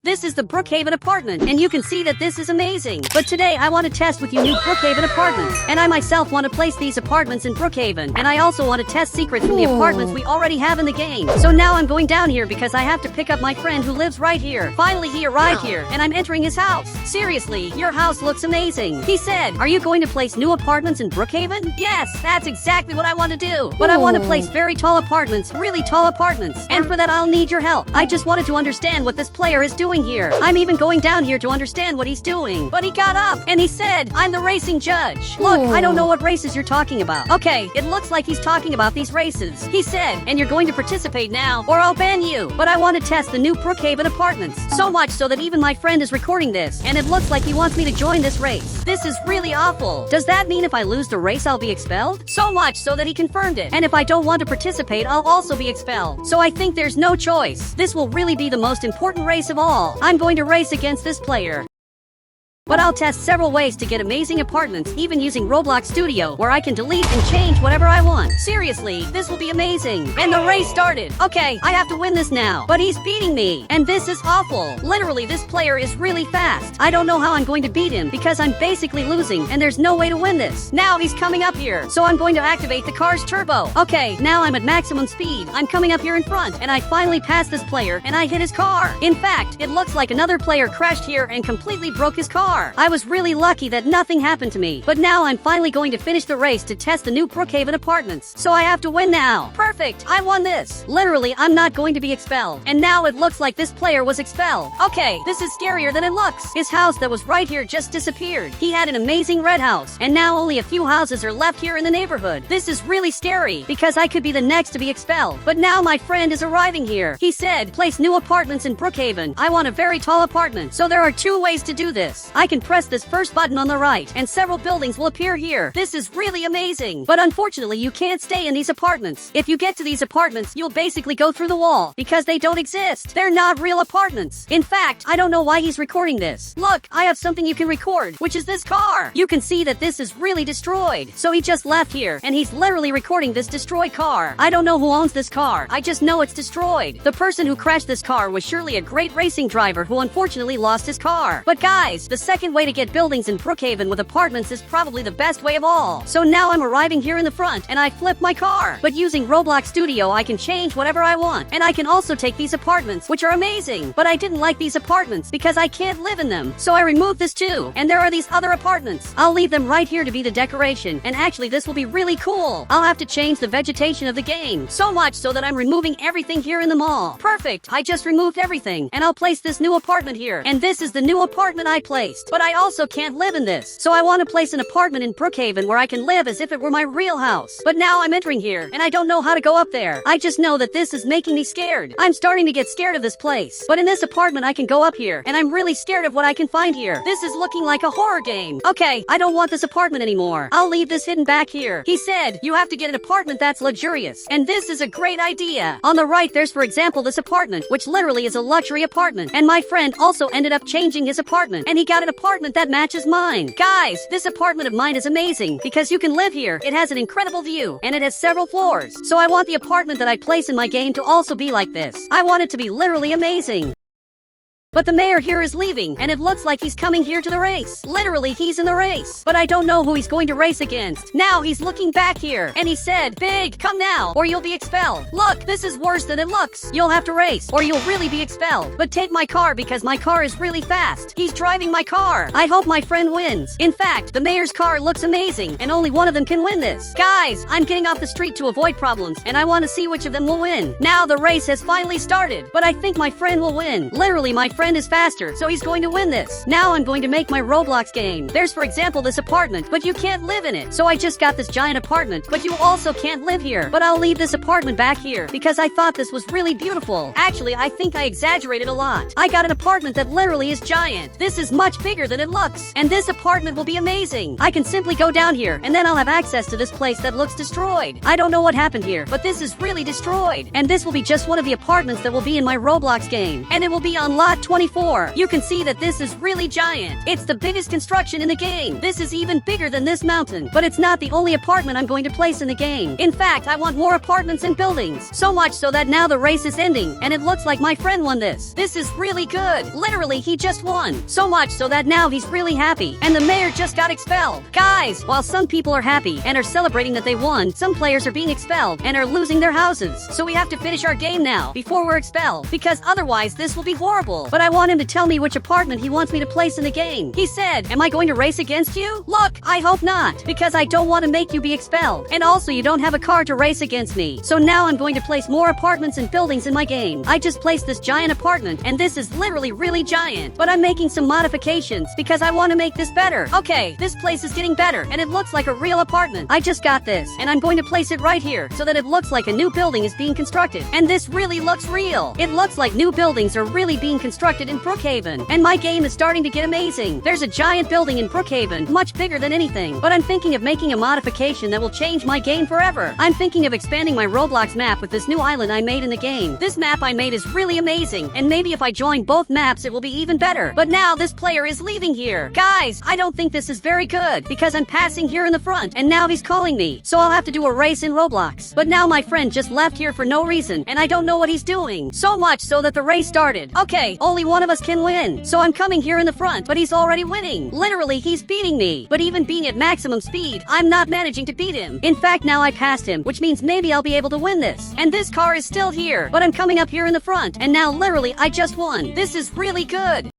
This is the Brookhaven apartment, and you can see that this is amazing. But today I want to test with you new Brookhaven apartments, and I myself want to place these apartments in Brookhaven, and I also want to test secrets from the apartments we already have in the game. So now I'm going down here because I have to pick up my friend who lives right here. Finally, he arrived here, and I'm entering his house. Seriously, your house looks amazing. He said, are you going to place new apartments in Brookhaven? Yes, that's exactly what I want to do. But I want to place very tall apartments, really tall apartments, and for that I'll need your help. I just wanted to understand what this player is doing here. I'm even going down here to understand what he's doing. But he got up, and he said, I'm the racing judge. Look, I don't know what races you're talking about. Okay, it looks like he's talking about these races. He said, and you're going to participate now, or I'll ban you. But I want to test the new Brookhaven apartments. So much so that even my friend is recording this, and it looks like he wants me to join this race. This is really awful. Does that mean if I lose the race I'll be expelled? So much so that he confirmed it. And if I don't want to participate, I'll also be expelled. So I think there's no choice. This will really be the most important race of all. I'm going to race against this player. But I'll test several ways to get amazing apartments, even using Roblox Studio, where I can delete and change whatever I want. Seriously, this will be amazing. And the race started. Okay, I have to win this now. But he's beating me. And this is awful. Literally, this player is really fast. I don't know how I'm going to beat him because I'm basically losing, and there's no way to win this. Now he's coming up here. So I'm going to activate the car's turbo. Okay, now I'm at maximum speed. I'm coming up here in front, and I finally passed this player, and I hit his car. In fact, it looks like another player crashed here and completely broke his car. I was really lucky that nothing happened to me. But now I'm finally going to finish the race to test the new Brookhaven apartments. So I have to win now. Perfect, I won this. Literally, I'm not going to be expelled. And now it looks like this player was expelled. Okay, this is scarier than it looks. His house that was right here just disappeared. He had an amazing red house. And now only a few houses are left here in the neighborhood. This is really scary because I could be the next to be expelled. But now my friend is arriving here. He said, place new apartments in Brookhaven. I want a very tall apartment. So there are two ways to do this. I can press this first button on the right, and several buildings will appear here. This is really amazing. But unfortunately, you can't stay in these apartments. If you get to these apartments, you'll basically go through the wall because they don't exist. They're not real apartments. In fact, I don't know why he's recording this. Look, I have something you can record, which is this car. You can see that this is really destroyed. So he just left here, and he's literally recording this destroyed car. I don't know who owns this car. I just know it's destroyed. The person who crashed this car was surely a great racing driver who unfortunately lost his car. But guys, the second way to get buildings in Brookhaven with apartments is probably the best way of all. So now I'm arriving here in the front, and I flip my car. But using Roblox Studio, I can change whatever I want. And I can also take these apartments, which are amazing. But I didn't like these apartments because I can't live in them. So I removed this too. And there are these other apartments. I'll leave them right here to be the decoration. And actually, this will be really cool. I'll have to change the vegetation of the game. So much so that I'm removing everything here in the mall. Perfect. I just removed everything. And I'll place this new apartment here. And this is the new apartment I placed. But I also can't live in this. So I want to place an apartment in Brookhaven where I can live as if it were my real house. But now I'm entering here, and I don't know how to go up there. I just know that this is making me scared. I'm starting to get scared of this place. But in this apartment I can go up here, and I'm really scared of what I can find here. This is looking like a horror game. Okay, I don't want this apartment anymore. I'll leave this hidden back here. He said, you have to get an apartment that's luxurious. And this is a great idea. On the right, there's for example this apartment, which literally is a luxury apartment. And my friend also ended up changing his apartment, and he got an apartment that matches mine. Guys, this apartment of mine is amazing because you can live here. It has an incredible view, and it has several floors. So I want the apartment that I place in my game to also be like this. I want it to be literally amazing. But the mayor here is leaving, and it looks like he's coming here to the race. Literally, he's in the race. But I don't know who he's going to race against. Now he's looking back here, and he said, Big, come now, or you'll be expelled. Look, this is worse than it looks. You'll have to race, or you'll really be expelled. But take my car because my car is really fast. He's driving my car. I hope my friend wins. In fact, the mayor's car looks amazing, and only one of them can win this. Guys, I'm getting off the street to avoid problems, and I want to see which of them will win. Now the race has finally started, but I think my friend will win. Literally, my friend is faster, so he's going to win this. Now I'm going to make my Roblox game. There's for example this apartment, but you can't live in it. So I just got this giant apartment, but you also can't live here. But I'll leave this apartment back here because I thought this was really beautiful. Actually, I think I exaggerated a lot. I got an apartment that literally is giant. This is much bigger than it looks. And this apartment will be amazing. I can simply go down here, and then I'll have access to this place that looks destroyed. I don't know what happened here, but this is really destroyed. And this will be just one of the apartments that will be in my Roblox game. And it will be on lot 24. You can see that this is really giant. It's the biggest construction in the game. This is even bigger than this mountain. But it's not the only apartment I'm going to place in the game. In fact, I want more apartments and buildings. So much so that now the race is ending, and it looks like my friend won this. This is really good. Literally, he just won. So much so that now he's really happy, and the mayor just got expelled. Guys, while some people are happy and are celebrating that they won, some players are being expelled and are losing their houses. So we have to finish our game now before we're expelled, because otherwise this will be horrible. But I want him to tell me which apartment he wants me to place in the game. He said, am I going to race against you? Look, I hope not, because I don't want to make you be expelled. And also you don't have a car to race against me. So now I'm going to place more apartments and buildings in my game. I just placed this giant apartment, and this is literally really giant. But I'm making some modifications because I want to make this better. Okay, this place is getting better, and it looks like a real apartment. I just got this, and I'm going to place it right here so that it looks like a new building is being constructed. And this really looks real. It looks like new buildings are really being constructed in Brookhaven, and my game is starting to get amazing. There's a giant building in Brookhaven, much bigger than anything. But I'm thinking of making a modification that will change my game forever. I'm thinking of expanding my Roblox map with this new island I made in the game. This map I made is really amazing, and maybe if I join both maps it will be even better. But now this player is leaving here. Guys, I don't think this is very good, because I'm passing here in the front, and now he's calling me. So I'll have to do a race in Roblox. But now my friend just left here for no reason, and I don't know what he's doing. So much so that the race started. Okay, only one of us can win. So I'm coming here in the front, but he's already winning. Literally, he's beating me. But even being at maximum speed, I'm not managing to beat him. In fact, now I passed him, which means maybe I'll be able to win this. And this car is still here, but I'm coming up here in the front, and now literally I just won. This is really good.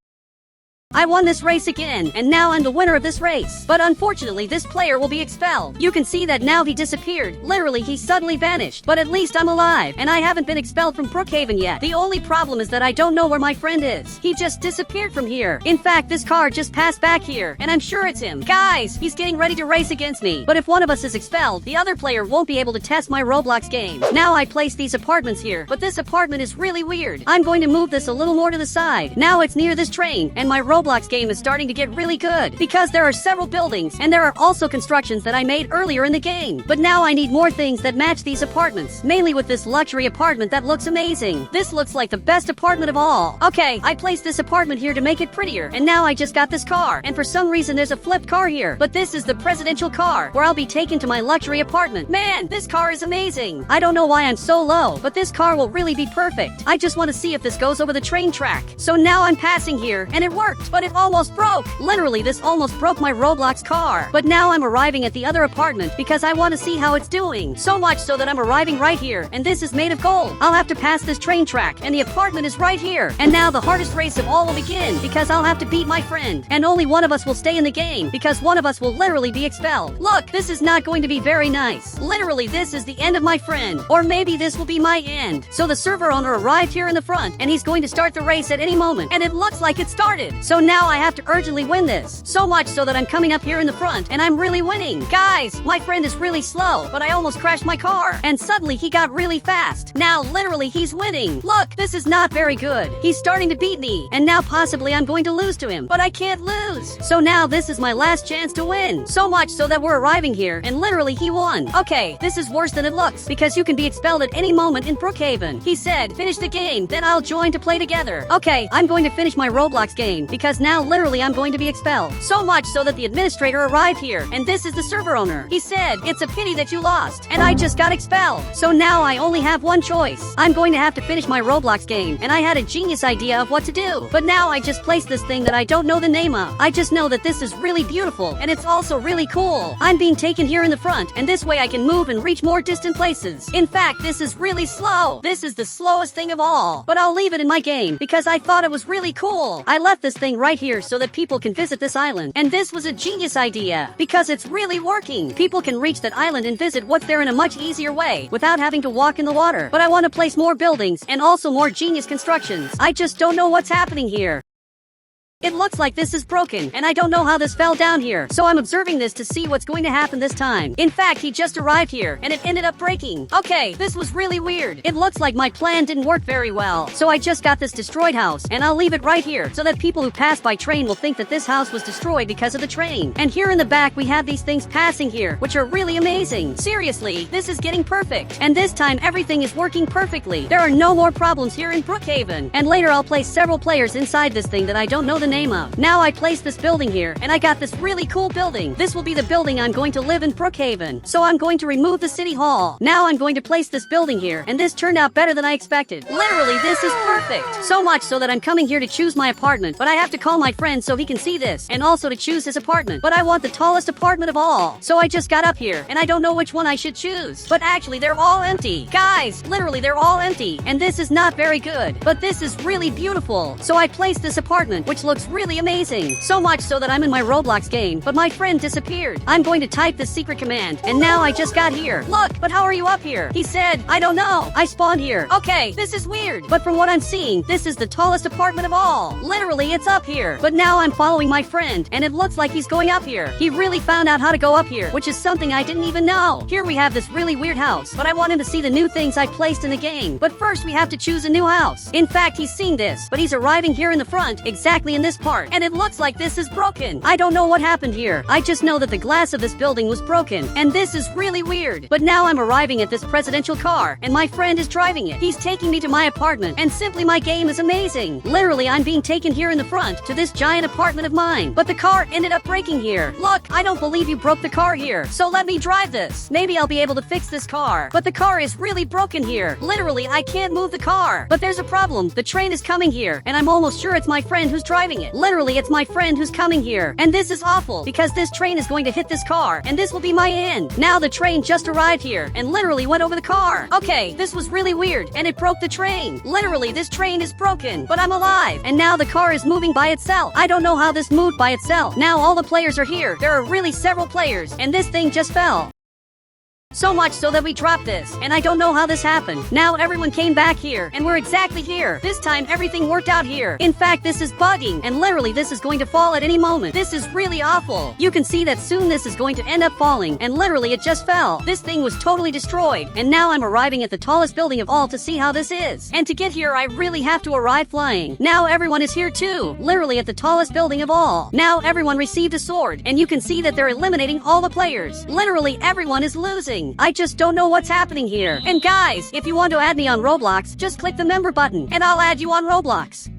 I won this race again, and now I'm the winner of this race. But unfortunately, this player will be expelled. You can see that now he disappeared. Literally, he suddenly vanished. But at least I'm alive, and I haven't been expelled from Brookhaven yet. The only problem is that I don't know where my friend is. He just disappeared from here. In fact, this car just passed back here, and I'm sure it's him. Guys, he's getting ready to race against me. But if one of us is expelled, the other player won't be able to test my Roblox game. Now I placed these apartments here, but this apartment is really weird. I'm going to move this a little more to the side. Now it's near this train, and my Roblox game is starting to get really good because there are several buildings, and there are also constructions that I made earlier in the game. But now I need more things that match these apartments, mainly with this luxury apartment that looks amazing. This looks like the best apartment of all. Okay, I placed this apartment here to make it prettier, and now I just got this car, and for some reason there's a flipped car here. But this is the presidential car, where I'll be taken to my luxury apartment. Man, this car is amazing. I don't know why I'm so low, but this car will really be perfect. I just want to see if this goes over the train track. So now I'm passing here, and it worked, but it almost broke. Literally, this almost broke my Roblox car. But now I'm arriving at the other apartment because I want to see how it's doing. So much so that I'm arriving right here, and this is made of gold. I'll have to pass this train track, and the apartment is right here. And now the hardest race of all will begin, because I'll have to beat my friend. And only one of us will stay in the game, because one of us will literally be expelled. Look, this is not going to be very nice. Literally, this is the end of my friend. Or maybe this will be my end. So the server owner arrived here in the front, and he's going to start the race at any moment. And it looks like it started. So now I have to urgently win this. So much so that I'm coming up here in the front, and I'm really winning. Guys, my friend is really slow, but I almost crashed my car. And suddenly he got really fast. Now literally he's winning. Look, this is not very good. He's starting to beat me, and now possibly I'm going to lose to him. But I can't lose. So now this is my last chance to win. So much so that we're arriving here, and literally he won. Okay, this is worse than it looks, because you can be expelled at any moment in Brookhaven. He said, finish the game, then I'll join to play together. Okay, I'm going to finish my Roblox game, because now literally I'm going to be expelled. So much so that the administrator arrived here, and this is the server owner. He said, it's a pity that you lost, and I just got expelled. So now I only have one choice. I'm going to have to finish my Roblox game, and I had a genius idea of what to do. But now I just placed this thing that I don't know the name of. I just know that this is really beautiful, and it's also really cool. I'm being taken here in the front, and this way I can move and reach more distant places. In fact, this is really slow. This is the slowest thing of all. But I'll leave it in my game, because I thought it was really cool. I left this thing right here so that people can visit this island. And this was a genius idea, because it's really working. People can reach that island and visit what's there in a much easier way, without having to walk in the water. But I want to place more buildings, and also more genius constructions. I just don't know what's happening here. It looks like this is broken, and I don't know how this fell down here, so I'm observing this to see what's going to happen this time. In fact, he just arrived here, and it ended up breaking. Okay, this was really weird. It looks like my plan didn't work very well, so I just got this destroyed house, and I'll leave it right here, so that people who pass by train will think that this house was destroyed because of the train. And here in the back, we have these things passing here, which are really amazing. Seriously, this is getting perfect. And this time, everything is working perfectly. There are no more problems here in Brookhaven. And later, I'll place several players inside this thing that I don't know the name of. Now I placed this building here, and I got this really cool building. This will be the building I'm going to live in Brookhaven. So I'm going to remove the city hall. Now I'm going to place this building here, and this turned out better than I expected. Literally, this is perfect. So much so that I'm coming here to choose my apartment, but I have to call my friend so he can see this, and also to choose his apartment. But I want the tallest apartment of all. So I just got up here, and I don't know which one I should choose. But actually, they're all empty. Guys, literally, they're all empty. And this is not very good. But this is really beautiful. So I placed this apartment, which looks really amazing. So much so that I'm in my Roblox game, but my friend disappeared. I'm going to type this secret command, and now I just got here. Look, but how are you up here? He said, I don't know. I spawned here. Okay, this is weird. But from what I'm seeing, this is the tallest apartment of all. Literally, it's up here. But now I'm following my friend, and it looks like he's going up here. He really found out how to go up here, which is something I didn't even know. Here we have this really weird house, but I want him to see the new things I placed in the game. But first, we have to choose a new house. In fact, he's seeing this, but he's arriving here in the front, exactly in this part. And it looks like this is broken. I don't know what happened here. I just know that the glass of this building was broken, and this is really weird. But now I'm arriving at this presidential car, and my friend is driving it. He's taking me to my apartment, and simply my game is amazing. Literally, I'm being taken here in the front to this giant apartment of mine. But the car ended up breaking here. Look, I don't believe you broke the car here. So let me drive this. Maybe I'll be able to fix this car. But the car is really broken here. Literally, I can't move the car. But there's a problem. The train is coming here, and I'm almost sure it's my friend who's driving it. Literally, it's my friend who's coming here. And this is awful, because this train is going to hit this car, and this will be my end. Now the train just arrived here, and literally went over the car. Okay, this was really weird, and it broke the train. Literally, this train is broken, but I'm alive. And now the car is moving by itself. I don't know how this moved by itself. Now all the players are here. There are really several players, and this thing just fell. So much so that we dropped this, and I don't know how this happened. Now everyone came back here, and we're exactly here. This time everything worked out here. In fact, this is bugging, and literally this is going to fall at any moment. This is really awful. You can see that soon this is going to end up falling, and literally it just fell. This thing was totally destroyed, and now I'm arriving at the tallest building of all to see how this is. And to get here, I really have to arrive flying. Now everyone is here too, literally at the tallest building of all. Now everyone received a sword, and you can see that they're eliminating all the players. Literally everyone is losing. I just don't know what's happening here. And guys, if you want to add me on Roblox, just click the member button, and I'll add you on Roblox.